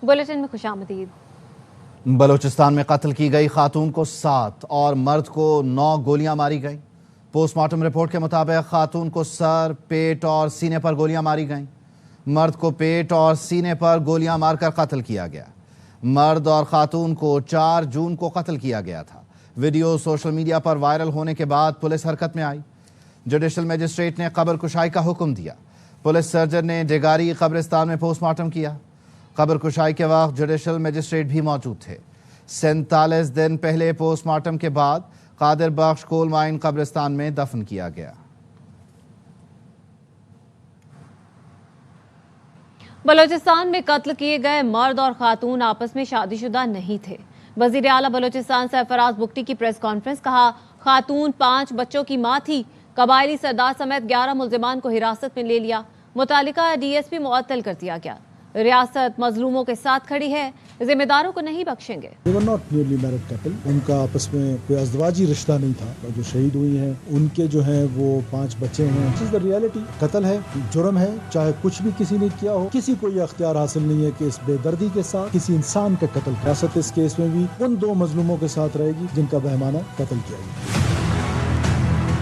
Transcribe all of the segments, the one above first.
Bulletin में खुशामदीद। बलूचिस्तान में कत्ल की गई खातून को 7 और मर्द को 9 गोलियां मारी गईं। पोस्टमार्टम रिपोर्ट के मुताबिक खातून को सर, पेट और सीने पर गोलियां मारी गईं। मर्द को पेट और सीने पर गोलियां मारकर कत्ल किया गया। मर्द और खातून को 4 जून को कत्ल किया गया था। वीडियो सोशल मीडिया पर वायरल होने के बाद पुलिस हरकत में आई। जुडिशल मजिस्ट्रेट ने कब्र कुशाई का हुक्म दिया। पुलिस सर्जन ने डेगारी कब्रिस्तान में पोस्टमार्टम किया। कब्र कुशाई के वक्त जुडिशल मजिस्ट्रेट भी मौजूद थे। 47 दिन पहले पोस्टमार्टम के बाद कादिर बख्श कोल माइन कब्रिस्तान में दफन किया गया। बलूचिस्तान में कत्ल किए गए मर्द और खातून आपस में शादीशुदा नहीं थे। वजीर आला बलूचिस्तान सरफराज बुगटी की प्रेस कॉन्फ्रेंस। कहा, खातून 5 बच्चों की मां थी। कबायली सरदार समेत 11 मुल्जिमान को हिरासत में ले लिया। मुतालिका डीएसपी मुअत्तल कर दिया गया। रियासत मजलूमों के साथ खड़ी है, जिम्मेदारों को नहीं बख्शेंगे। They were not newly married couple. उनका आपस में कोई अज़दवाजी रिश्ता नहीं था। जो शहीद हुई हैं उनके जो हैं वो 5 बच्चे हैं। This is the reality. कत्ल है, जुर्म है, चाहे कुछ भी किसी ने किया हो। किसी को ये अख्तियार हासिल नहीं है कि इस बेदर्दी के साथ किसी इंसान का कत्ल। रियासत इस केस में भी उन 2 मजलूमों के साथ रहेगी जिनका बहमाना कत्ल किया गया।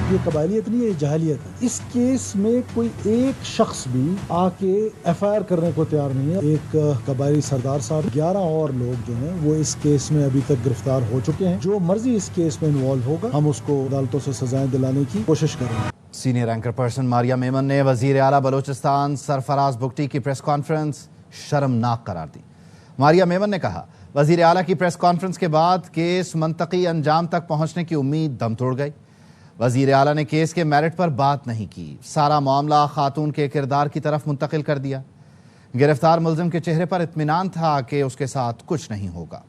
ये कबायलियत नहीं है, ये जहालियत है। इस केस में कोई एक शख्स भी आके एफआईआर करने को तैयार नहीं है। एक कबायली सरदार साहब, 11 और लोग जो हैं वो इस केस में अभी तक गिरफ्तार हो चुके हैं। जो मर्जी इस केस में इन्वॉल्व होगा, हम उसको अदालतों से सजाएं दिलाने की कोशिश करेंगे। Senior anchor person Maria Memon ने वजीर आला बलूचिस्तान सरफराज बुगटी की प्रेस कॉन्फ्रेंस शर्मनाक करार दी। मारिया मेमन ने कहा, वजीर आला की प्रेस कॉन्फ्रेंस के बाद केस मंतकी अंजाम तक पहुंचने की उम्मीद दम तोड़ गई। वजीर आला ने केस के मेरिट पर बात नहीं की। सारा मामला खातून के किरदार की तरफ मुंतकिल कर दिया। गिरफ्तार मुलजिम के चेहरे पर इत्मीनान था कि उसके साथ कुछ नहीं होगा।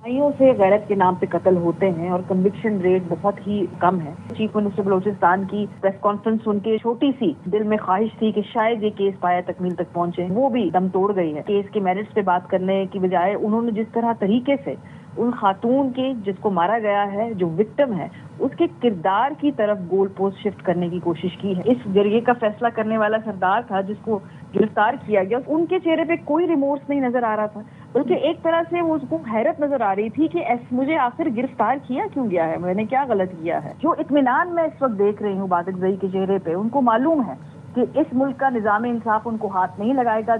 भाइयों से गैरत के नाम पे कत्ल होते हैं और कन्विक्शन रेट बहुत ही कम है। चीफ मिनिस्टर बलूचिस्तान की प्रेस कॉन्फ्रेंस सुन के छोटी सी दिल में ख्वाहिश थी कि शायद ये केस पाया तकमील तक पहुंचे, वो भी दम तोड़ गई है। केस के मेरिट्स पे बात करने की बजाय उन्होंने जिस तरह तरीके से उन खातून के जिसको मारा गया है, जो विक्टिम है, उसके किरदार की तरफ गोल पोस्ट शिफ्ट करने की कोशिश की है। इस जरिए का फैसला करने वाला सरदार था जिसको गिरफ्तार किया गया, उनके चेहरे पे कोई रिमोर्स नहीं नजर आ रहा था, बल्कि एक तरह से वो उसको हैरत नजर आ रही थी कि मुझे आखिर गिरफ्तार किया क्यों गया है, मैंने क्या गलत किया है। जो इत्मीनान मैं इस वक्त देख रही हूँ बातिक ज़ई के चेहरे पे, उनको मालूम है कि इस मुल्क का निज़ाम इंसाफ उनको हाथ नहीं लगाएगा।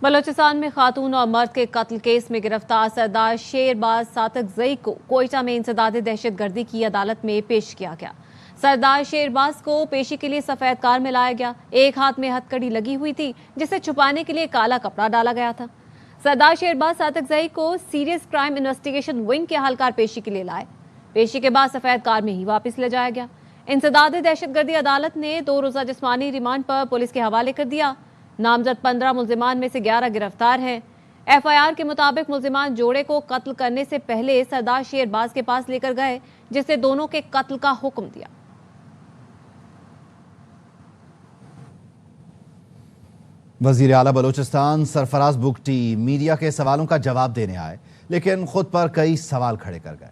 बलूचिस्तान में खातून और मर्द के कत्ल केस में गिरफ्तार सरदार शेरबाज सातिक ज़ई को कोयटा में इंसदादे दहशतगर्दी की अदालत में पेश किया गया। सरदार शेरबाज को पेशी के लिए सफेद कार में लाया गया। एक हाथ में हथकड़ी लगी हुई थी जिसे छुपाने के लिए काला कपड़ा डाला गया था। सरदार शेरबाज सातिक ज़ई को सीरियस क्राइम इन्वेस्टिगेशन विंग के अहलकार पेशी के लिए लाए। पेशी के बाद सफेद कार में ही वापस ले जाया गया। इंसदादे दहशतगर्दी अदालत ने 2 रोजा जिस्मानी रिमांड पर पुलिस के हवाले कर दिया। नामजद 15 मुल्जिमान में से 11 गिरफ्तार हैं। एफआईआर के मुताबिक मुल्जिमान जोड़े को कत्ल करने से पहले सरदार शेरबाज के पास लेकर गए, जिससे दोनों के कत्ल का हुक्म दिया। वजीर आला बलूचिस्तान सरफराज बुगटी मीडिया के सवालों का जवाब देने आए, लेकिन खुद पर कई सवाल खड़े कर गए।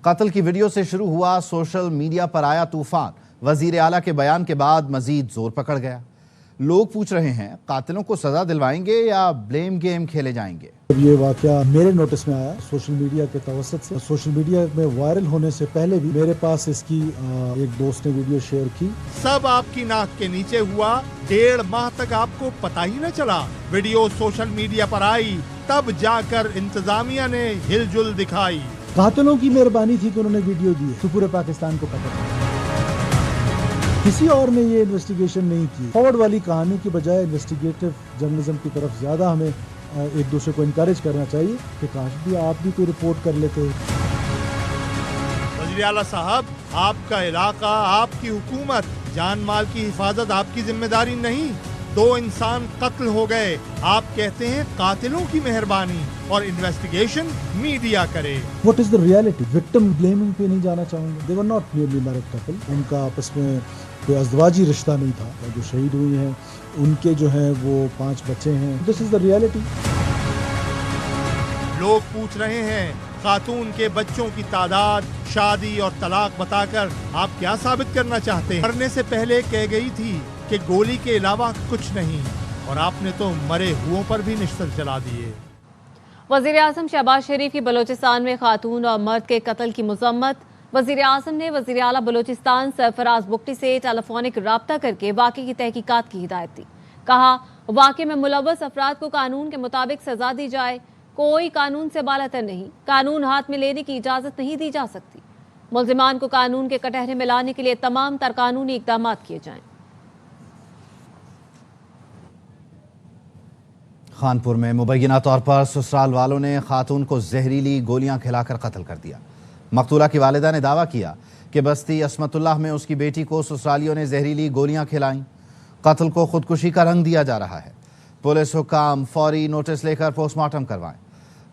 कत्ल की वीडियो से शुरू हुआ सोशल मीडिया पर आया तूफान वजीर आला के बयान के बाद मजीद जोर पकड़ गया। लोग पूछ रहे हैं, कातिलों को सजा दिलवाएंगे या ब्लेम गेम खेले जाएंगे। जब ये वाकया मेरे नोटिस में आया सोशल मीडिया के तवसत से, सोशल मीडिया में वायरल होने से पहले भी मेरे पास इसकी एक दोस्त ने वीडियो शेयर की। सब आपकी नाक के नीचे हुआ, 1.5 माह तक आपको पता ही न चला। वीडियो सोशल मीडिया पर आई, तब जाकर इंतजामिया ने हिलजुल दिखाई। कातिलों की मेहरबानी थी कि उन्होंने वीडियो दी तो पूरे पाकिस्तान को पता था। किसी और ने ये इन्वेस्टिगेशन नहीं की। फॉरवर्ड वाली कहानी की बजाय इन्वेस्टिगेटिव जर्नलिज्म की तरफ ज्यादा हमें एक दूसरे को इनकरेज करना चाहिए कि काश भी आप भी कोई रिपोर्ट कर लेते। वज़ीर आला साहब, आपका इलाका, आपकी हुकूमत, जान माल की हिफाजत आपकी जिम्मेदारी नहीं। 2 इंसान कत्ल हो गए, आप कहते हैं कातिलों की मेहरबानी और इन्वेस्टिगेशन मीडिया करे। What is the reality? Victim blaming पे नहीं जाना चाहूंगा। They were not newly married couple. उनका आपस में कोई अज़दवाजी रिश्ता नहीं था। जो शहीद हुई हैं उनके जो हैं वो 5 बच्चे हैं। This is the reality. लोग पूछ रहे हैं, खातून के बच्चों की तादाद, शादी और तलाक बताकर आप क्या साबित करना चाहते हैं? मरने से पहले कह गई थी कि गोली के अलावा कुछ नहीं। और आपने तो मरे हुओं पर भी निश्तर चला दिए। वज़ीर आज़म शहबाज शरीफ की बलूचिस्तान में खातून और मर्द के कत्ल की मज़म्मत। वज़ीर आज़म ने वज़ीर आला बलूचिस्तान सरफराज बुगटी से टेलीफोनिक राब्ता करके वाक़े की तहकीकात की हिदायत दी। कहा, वाक़े में मुलव्वस अफराद को कानून के मुताबिक सजा दी जाए। कोई कानून से बालातर नहीं, कानून हाथ में लेने की इजाज़त नहीं दी जा सकती। मुल्ज़िमान को कानून के कटहरे में लाने के लिए तमाम तर कानूनी इक़दाम किए जाएं। खानपुर में मुबैना तौर पर ससुराल वालों ने खातून को जहरीली गोलियां खिलाकर कत्ल कर दिया। मकतूला की वालिदा ने दावा किया कि बस्ती असमतुल्लाह में उसकी बेटी को ससुरालियों ने जहरीली गोलियां खिलाईं। कत्ल को खुदकुशी का रंग दिया जा रहा है। पुलिस हुक्काम फौरी नोटिस लेकर पोस्टमार्टम करवाएं।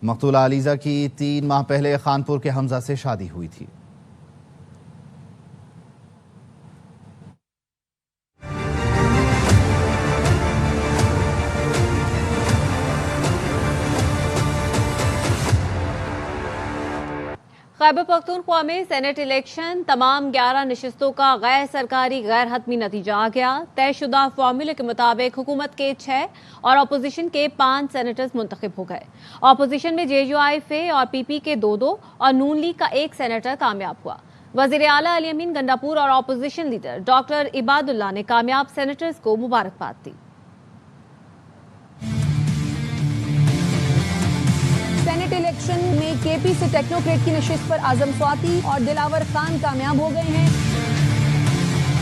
मकतूला अलीजा की 3 माह पहले खानपुर के हमजा से शादी हुई थी। खैबर पख्तूनख्वा में सेनेट इलेक्शन तमाम 11 नशिस्तों का गैर सरकारी गैर हतमी नतीजा आ गया। तयशुदा फार्मूले के मुताबिक हुकूमत के 6 और अपोजिशन के 5 सेनेटर्स मुंतखब हो गए। अपोजिशन में JUIF और PP के 2 और नून लीग का 1 सेनेटर कामयाब हुआ। वज़ीर आला अली अमीन गंडापुर और अपोजिशन लीडर डॉक्टर इबादुल्लाह ने कामयाब सेनेटर्स को मुबारकबाद दी। सेनेट इलेक्शन में KP से टेक्नोक्रेट की नशिस्त पर आजम स्वाति और दिलावर खान कामयाब हो गए हैं।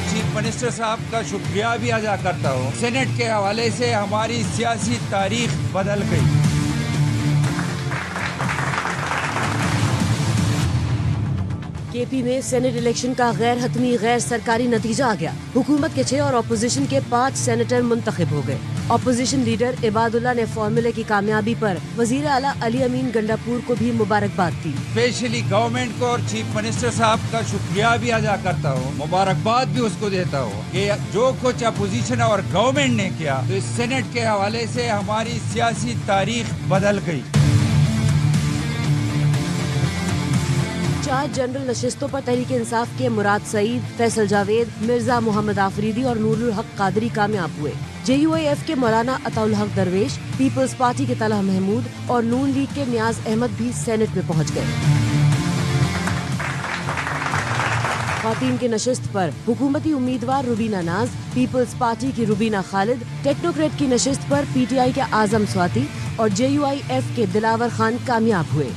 चीफ मिनिस्टर साहब का शुक्रिया भी अदा करता हूँ। सेनेट के हवाले से हमारी सियासी तारीख बदल गई। KP में सेनेट इलेक्शन का गैर हतमी गैर सरकारी नतीजा आ गया। हुकूमत के 6 और अपोजिशन के 5 सेनेटर मुंतखब हो गए। अपोजिशन लीडर इबादुल्लाह ने फार्मूले की कामयाबी पर वजीर आला अली अमीन गंडापुर को भी मुबारकबाद दी। स्पेशली गवर्नमेंट को और चीफ मिनिस्टर साहब का शुक्रिया भी अदा करता हूँ। मुबारकबाद भी उसको देता हूँ कि जो कुछ अपोजिशन और गवर्नमेंट ने किया, तो इस सेनेट के हवाले से हमारी सियासी तारीख बदल गई। 4 जनरल नशिस्तों पर तहरीक इंसाफ के मुराद सईद, फैसल जावेद, मिर्जा मोहम्मद आफरीदी और नूरुल हक कादरी कामयाब हुए। JUIF के मौलाना अताउल हक दरवेश, पीपल्स पार्टी के तलहा महमूद और नून लीग के नियाज अहमद भी सेनेट में पहुंच गए। खातीन के नशिस्त पर हुकूमती उम्मीदवार रुबीना नाज, पीपल्स पार्टी की रुबीना खालिद, टेक्नोक्रेट की नशिस्त पर PTI के आजम स्वाति और JUIF के दिलावर खान कामयाब हुए।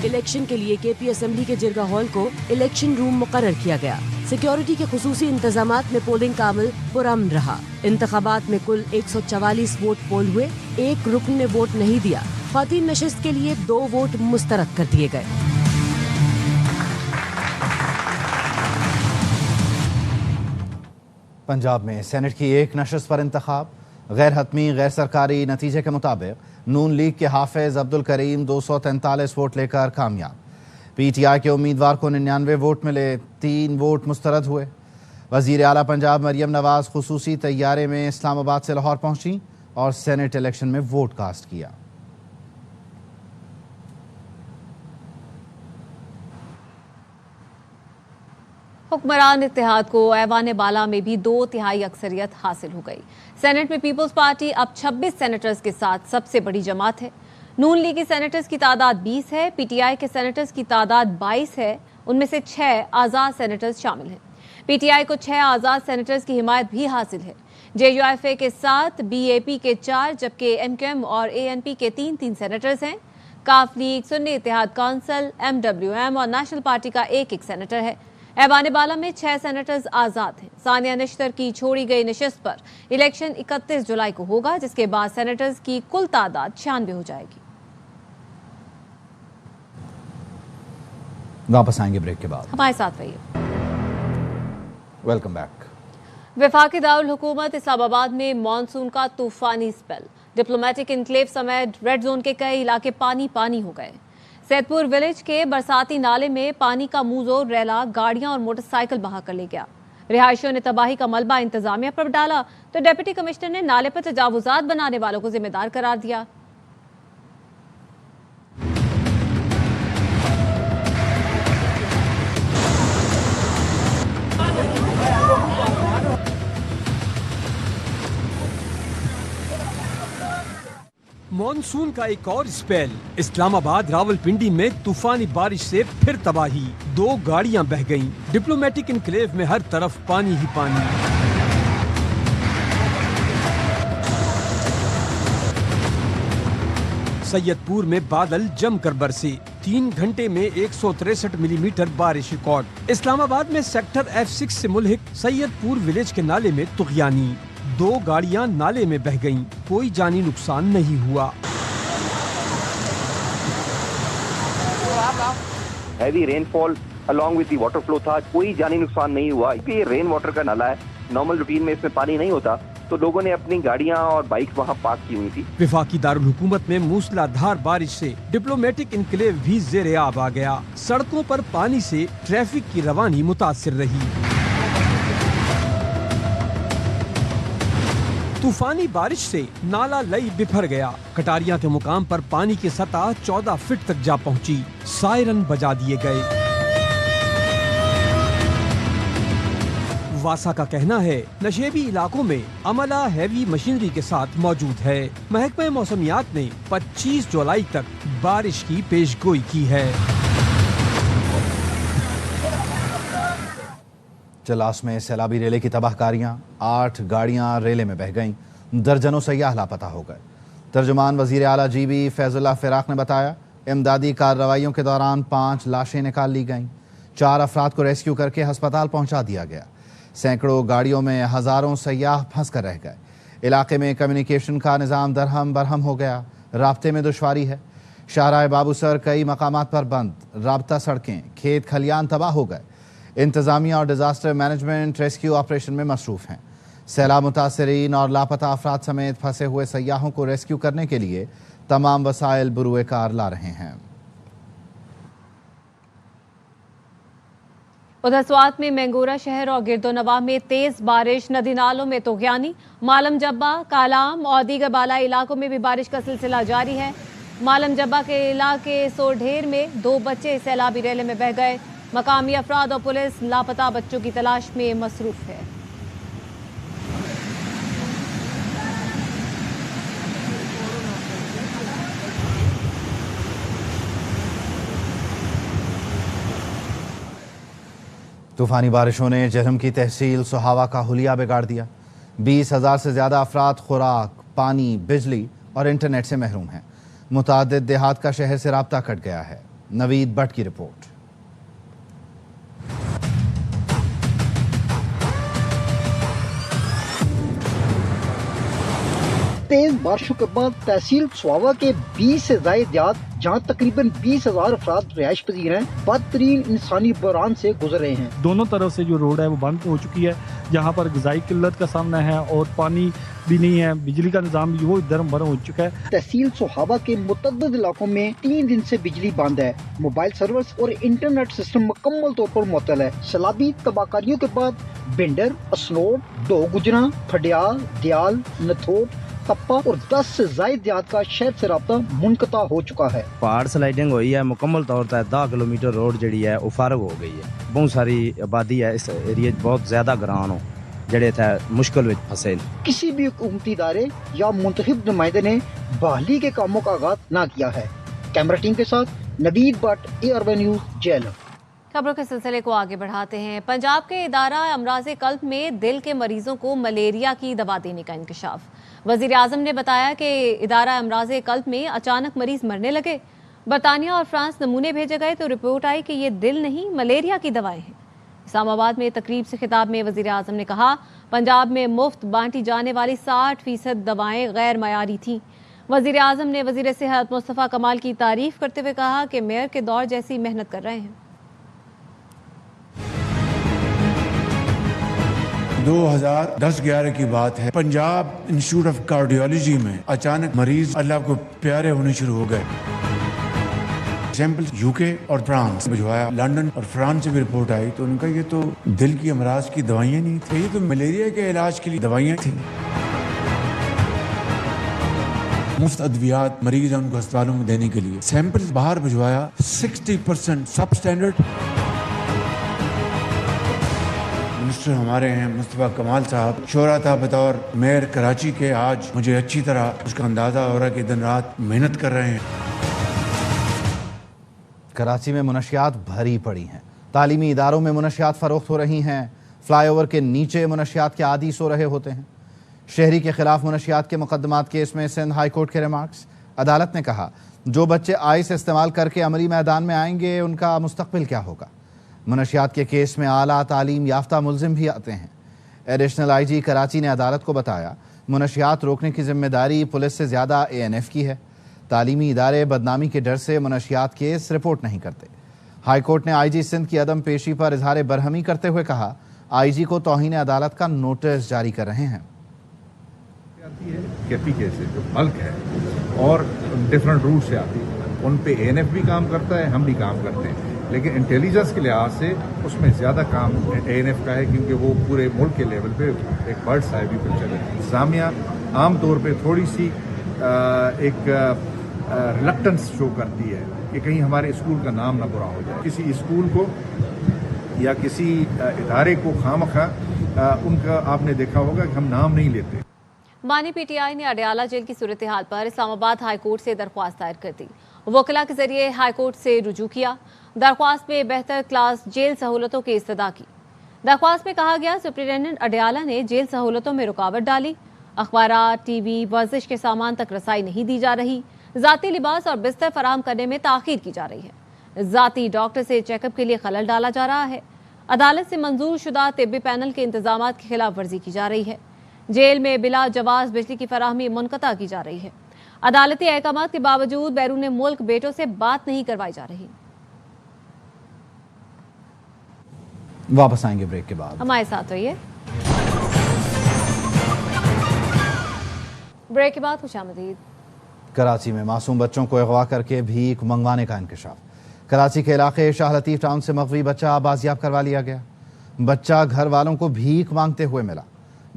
इलेक्शन के लिए KP असेंबली के जिरगा हॉल को इलेक्शन रूम मुकर्रर किया गया। सिक्योरिटी के खुसूसी इंतजामात में पोलिंग का अमल पुरअमन रहा। इंतखाबात में कुल 144 वोट पोल हुए। 1 रुकन ने वोट नहीं दिया। खातीन नशिस्त के लिए 2 वोट मुस्तरद कर दिए गए। पंजाब में सेनेट की 1 नशिस्त पर इंतखाब। गैर हतमी गैर सरकारी नतीजे के मुताबिक नून लीग के हाफिज अब्दुल करीम 243 वोट लेकर कामयाब। PTI के उम्मीदवार को 99 वोट मिले, 3 वोट मुस्तरद हुए। वजीर आला पंजाब मरियम नवाज खुसूसी तैयारे में इस्लामाबाद से लाहौर पहुंची और सेनेट इलेक्शन में वोट कास्ट किया। हुक्मरान इत्तेहाद को ऐवान बाला में भी 2/3 अक्सरियत हासिल हो गई। सेनेट में पीपल्स पार्टी अब 26 सेनेटर्स के साथ सबसे बड़ी जमात है। नून लीग के सेनेटर्स की तादाद 20 है। PTI के सेनेटर्स की तादाद 22 है। उनमें से 6 आज़ाद सेनेटर्स शामिल हैं। PTI को 6 आज़ाद सेनेटर्स की हिमायत भी हासिल है। JUIF के 7, BAP के 4, जबकि MQM और ANP के 3 सेनेटर्स हैं। काफ लीग, सुन्नी इत्तेहाद काउंसिल, MWM और नेशनल पार्टी का 1 सेनेटर है। ऐवान बाला में 6 सेनेटर्स आज़ाद हैं। सानिया निश्तर की छोड़ी गई नशिस्त पर इलेक्शन 31 जुलाई को होगा, जिसके बाद सेनेटर्स की कुल तादाद 96 हो जाएगी। वापस आएंगे ब्रेक के बाद। हमारे साथ रहिए। Welcome back. वफाकी दारुल हुकूमत इस्लामाबाद में मानसून का तूफानी स्पेल। डिप्लोमेटिक इनक्लेव समेत रेड जोन के कई इलाके पानी पानी हो गए। सैदपुर विलेज के बरसाती नाले में पानी का मुंह जोर रैला गाड़ियां और मोटरसाइकिल बहा कर ले गया। रिहायशियों ने तबाही का मलबा इंतजामिया पर डाला तो डिप्टी कमिश्नर ने नाले पर तजावुजात बनाने वालों को जिम्मेदार करार दिया। मॉनसून का एक और स्पेल। इस्लामाबाद रावलपिंडी में तूफानी बारिश से फिर तबाही, 2 गाड़ियां बह गईं। डिप्लोमेटिक इनक्लेव में हर तरफ पानी ही पानी। सैयदपुर में बादल जमकर बरसे, 3 घंटे में 163 मिलीमीटर बारिश रिकॉर्ड। इस्लामाबाद में सेक्टर F6 से मुल्हिक सैयदपुर विलेज के नाले में तुगयानी, 2 गाड़ियां नाले में बह गईं, कोई जानी नुकसान नहीं हुआ। Heavy rainfall along with the water flow था, कोई जानी नुकसान नहीं हुआ। ये रेन वाटर का नाला है, नॉर्मल रूटीन में इसमें पानी नहीं होता, तो लोगों ने अपनी गाड़ियां और बाइक वहां पार्क की हुई थी। वफाकी दारुल हुकूमत में मूसलाधार बारिश से डिप्लोमेटिक इनक्लेव भी ज़ेरे आब आ गया। सड़कों पर पानी से ट्रैफिक की रवानी मुतासिर रही। तूफानी बारिश से नाला लई बिफर गया। कटारिया के मुकाम पर पानी की सतह 14 फीट तक जा पहुंची। सायरन बजा दिए गए। वासा का कहना है नशेबी इलाकों में अमला हैवी मशीनरी के साथ मौजूद है। महकमे मौसमियात ने 25 जुलाई तक बारिश की पेशगोई की है। चलास में सैलाबी रेले की तबाहकारियां, 8 गाड़ियां रेले में बह गईं, दर्जनों सयाह लापता हो गए। तर्जुमान वजीर आला GB फैजुल्लाह फिराक ने बताया, इमदादी कार्रवाइयों के दौरान 5 लाशें निकाल ली गईं, 4 अफराद को रेस्क्यू करके अस्पताल पहुंचा दिया गया। सैकड़ों गाड़ियों में हजारों सयाह फंस कर रह गए। इलाके में कम्युनिकेशन का निज़ाम दरहम बरहम हो गया, राब्ते में दुश्वारी है। शाहराह बाबूसर कई मकामात पर बंद, राब्ता सड़कें, खेत खलियान तबाह हो गए। इंतज़ामिया और डिज़ास्टर मैनेजमेंट रेस्क्यू ऑपरेशन में मसरूफ़ हैं। सैलाब मुतासरीन और लापता अफराद समेत फंसे हुए सयाहों को रेस्क्यू करने के लिए तमाम वसाइल बुरुए कार ला रहे हैं। उधर स्वात में मैंगोरा शहर और गिरदोनवा में तेज बारिश, नदी नालों में तुगयानी। मालम जब्बा, कालाम और दीगर बालाई इलाकों में भी बारिश का सिलसिला जारी है। मालम जब्बा के इलाके सोढेर में 2 बच्चे सैलाबी रेले में बह गए। मकामी अफराद और पुलिस लापता बच्चों की तलाश में मसरूफ है। तूफानी बारिशों ने जहलम की तहसील सुहावा का हुलिया बिगाड़ दिया। 20,000 से ज़्यादा अफराद खुराक, पानी, बिजली और इंटरनेट से महरूम हैं। मुतादिद देहात का शहर से राब्ता कट गया है। नवीद भट्ट की रिपोर्ट। तेज बारिशों के बाद तहसील सुहावा के 20 से ज्यादा देहात, जहाँ तकरीबन 20,000 अफराद रिहाइश पजीर हैं, बदतरीन इंसानी बहरान से गुजर रहे हैं। दोनों तरफ से जो रोड है वो बंद हो चुकी है, जहाँ पर ग़िज़ाई किल्लत का सामना है और पानी भी नहीं है, बिजली का निज़ाम भी वो दरम भरम हो चुका है। तहसील सुहावा के मुतअद्दिद इलाकों में 3 दिन से बिजली बंद है। मोबाइल सर्विस और इंटरनेट सिस्टम मुकम्मल तौर पर मुअत्तल है। सैलाबी तबाहकारियों के बाद बिंडर, असनोड, डो गुजरा, फडियाल, दयाल, नथोट, तप्पा और 10 से ज़ायद देहात का शहर से राब्ता मुनक़ता हो चुका है। पहाड़ स्लाइडिंग हुई है, मुकम्मल तौर पर 10 किलोमीटर रोड जड़ी है वो फारग हो गई है। बहुत सारी आबादी है इस एरिया, बहुत ज्यादा ग्रान हो जड़े थे मुश्किल में फंसे। किसी भी हुकूमती इदारे या मुंतखब नुमाइंदे ने बहाली के कामों का आगाज ना किया है। कैमरा टीम के साथ नवीद भट्ट, ARY न्यूज़, जेलम। खबरों के सिलसिले को आगे बढ़ाते हैं। पंजाब के इदारा अमराज़े कल्ब में दिल के मरीजों को मलेरिया की दवा देने का इंकशाफ। वज़ीर आज़म ने बताया कि इदारा अमराज़े कल्ब में अचानक मरीज मरने लगे। बरतानिया और फ्रांस नमूने भेजे गए तो रिपोर्ट आई कि ये दिल नहीं मलेरिया की दवाएं हैं। इस्लामाबाद में तकरीब से खिताब में वज़ीर आज़म ने कहा, पंजाब में मुफ्त बांटी जाने वाली 60% दवाएं गैर मयारी थीं। वज़ीर आज़म ने वज़ीर सेहत मुस्तफ़ा कमाल की तारीफ करते हुए कहा कि मेयर के दौर जैसी मेहनत कर रहे हैं। 2010-11 की बात है, पंजाब इंस्टीट्यूट ऑफ कार्डियोलॉजी में अचानक मरीज अल्लाह को प्यारे होने शुरू हो गए। सैंपल UK और फ्रांस भिजवाया, लंदन और फ्रांस से भी रिपोर्ट आई तो उनका ये तो दिल की अमराज की दवाइयाँ नहीं थी, ये तो मलेरिया के इलाज के लिए दवाइयाँ थी। मुफ्त अद्वियात मरीज उनको अस्पतालों में देने के लिए सैंपल बाहर भिजवाया, 60% सब स्टैंडर्ड मिनिस्टर हमारे हैं मुस्तफा कमाल साहब, शोरा था बतौर मेयर कराची के, आज मुझे अच्छी तरह उसका अंदाजा हो रहा है कि दिन रात मेहनत कर रहे हैं। कराची में मुनशियात भरी पड़ी हैं, तालीमी इदारों में मुनशियात फरोख्त हो रही हैं, फ्लाईओवर के नीचे मुनशियात के आदी सो रहे होते हैं। शहरी के खिलाफ मुनशियात के मुकदमात केस में सिंध हाई कोर्ट के रिमार्क्स। अदालत ने कहा जो बच्चे आइस इस्तेमाल करके अमली मैदान में आएंगे उनका मुस्तकबिल क्या होगा। मुनशियात के केस में आला तालीम याफ्ता मुलजिम भी आते हैं। एडिशनल IG कराची ने अदालत को बताया मुनशियात रोकने की जिम्मेदारी पुलिस से ज़्यादा ANF की है। तालीमी इदारे बदनामी के डर से मुनशियात केस रिपोर्ट नहीं करते। हाई कोर्ट ने IG सिंध की अदम पेशी पर इजहार बरहमी करते हुए कहा IG को तौहीन अदालत का नोटिस जारी कर रहे हैं। केपी केसेस जो बल्क है और डिफरेंट रूट से आती है, उन पे ANF भी काम करता है, हम भी काम करते हैं, लेकिन इंटेलिजेंस के लिहाज से उसमें ज़्यादा काम ANF का है क्योंकि वो पूरे मुल्क के लेवल पे एक बर्ड्स आई व्यू पर चले। इंतजामिया आमतौर पे थोड़ी सी एक रिलक्टेंस शो करती है कि कहीं हमारे स्कूल का नाम ना बुरा हो जाए। किसी स्कूल को या किसी इदारे को खामखा उनका आपने देखा होगा कि हम नाम नहीं लेते। मानी PTI ने अडयाला जेल की सूरत हाल पर इस्लामाबाद हाई कोर्ट से दरख्वास्त दायर कर दी। वकीला के जरिए हाई कोर्ट से रुजू किया। दरख्वास्त में बेहतर क्लास जेल सहूलतों की इस्तदा की। दरख्वास्त में कहा गया सुप्रिंटेंडेंट अडयाला ने जेल सहूलतों में रुकावट डाली। अखबारात, TV, वर्जिश के सामान तक रसाई नहीं दी जा रही। जाती लिबास और बिस्तर फराहम करने में ताखीर की जा रही है। जाती डॉक्टर से चेकअप के लिए खलल डाला जा रहा है। अदालत से मंजूर शुदा तिब्बी पैनल के इंतजामात की खिलाफ वर्जी की जा रही है। जेल में बिला जवाज बिजली की फराहमी मुनक़ता की जा रही है। अदालती अहकामात के बावजूद बैरून मुल्क बेटों से बात नहीं करवाई जा रही। वापस आएंगे ब्रेक के बाद, हमारे साथ रहिए। ब्रेक के बाद खुशामदीद। कराची में मासूम बच्चों को अगवा करके भीख मंगवाने का इंकशाफ। कराची के इलाके शाह लतीफ टाउन से मगवी बच्चा बाजियाब करवा लिया गया। बच्चा घर वालों को भीख मांगते हुए मिला।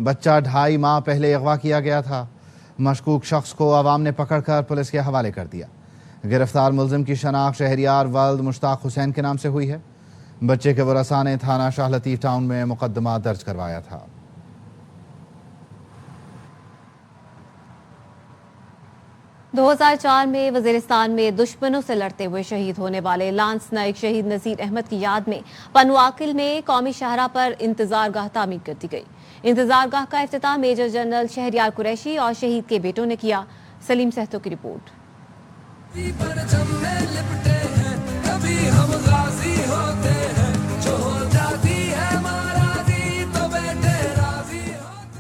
बच्चा 2.5 माह पहले अगवा किया गया था। मशकूक शख्स को अवाम ने पकड़कर पुलिस के हवाले कर दिया। गिरफ्तार मुलजिम की शनाख्त शहरियार वल्द मुश्ताक हुसैन के नाम से हुई है। बच्चे के वरसा ने थाना शाह लतीफ टाउन में मुकदमा दर्ज करवाया था। दो 2004 में वजीरिस्तान में दुश्मनों से लड़ते हुए शहीद होने वाले लांस नाइक शहीद नज़ीर अहमद की याद में पनुआकिल में कौमी शाहरा पर इंतजारगाह तामीर कर दी गई। इंतजारगाह का इफ्तिताह मेजर जनरल शहरियार कुरैशी और शहीद के बेटों ने किया। सलीम सहतो की रिपोर्ट।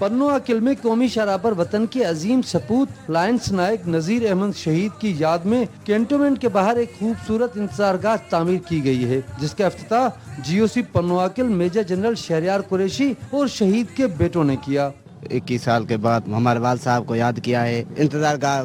पन्नुआकिल में कौमी शाहरा पर वतन के अजीम सपूत लांस नाइक नज़ीर अहमद शहीद की याद में कैंटोनमेंट के बाहर एक खूबसूरत इंतजारगाह तामीर की गई है, जिसका इफ्तिताह GOC पन्नुआकिल मेजर जनरल शहरियार कुरैशी और शहीद के बेटों ने किया। 21 साल के बाद हमारे वाल साहब को याद किया है, इंतजारगाह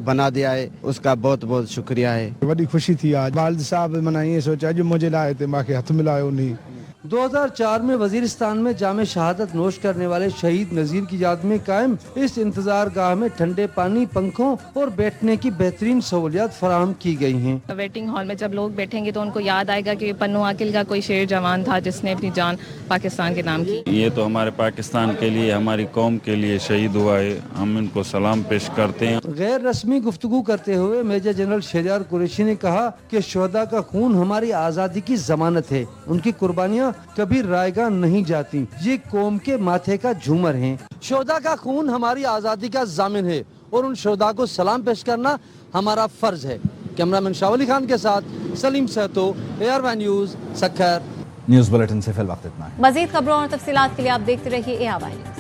बना दिया है, उसका बहुत बहुत शुक्रिया है। बड़ी खुशी थी आज वालिद साहब मैंने ये सोचा जो मुझे लाए थे माँ के हाथ मिलाए उन्हीं। 2004 में वजीरिस्तान में जामे शहादत नोश करने वाले शहीद नज़ीर की याद में कायम इस इंतजारगाह में ठंडे पानी, पंखों और बैठने की बेहतरीन सहूलियात फराहम की गई हैं। वेटिंग हॉल में जब लोग बैठेंगे तो उनको याद आएगा कि पन्नुआकिल का कोई शेर जवान था जिसने अपनी जान पाकिस्तान के नाम की। ये तो हमारे पाकिस्तान के लिए, हमारी कौम के लिए शहीद हुआ है, हम इनको सलाम पेश करते हैं। गैर रस्मी गुफ्तगू करते हुए मेजर जनरल शहरियार कुरैशी ने कहा कि शोहदा का खून हमारी आज़ादी की जमानत है, उनकी कुर्बानियाँ कभी रायगा नहीं जाती, ये कौम के माथे का झूमर हैं। शोहदा का खून हमारी आज़ादी का जामिन है और उन शोहदा को सलाम पेश करना हमारा फर्ज है। कैमरामैन शावली खान के साथ Saleem Sahito, AR1 news, Sukkur. News bulletin से फिल वक्त इतना है। मज़ीद खबरों और तफसीलात के लिए आप देखते रहिए AR1।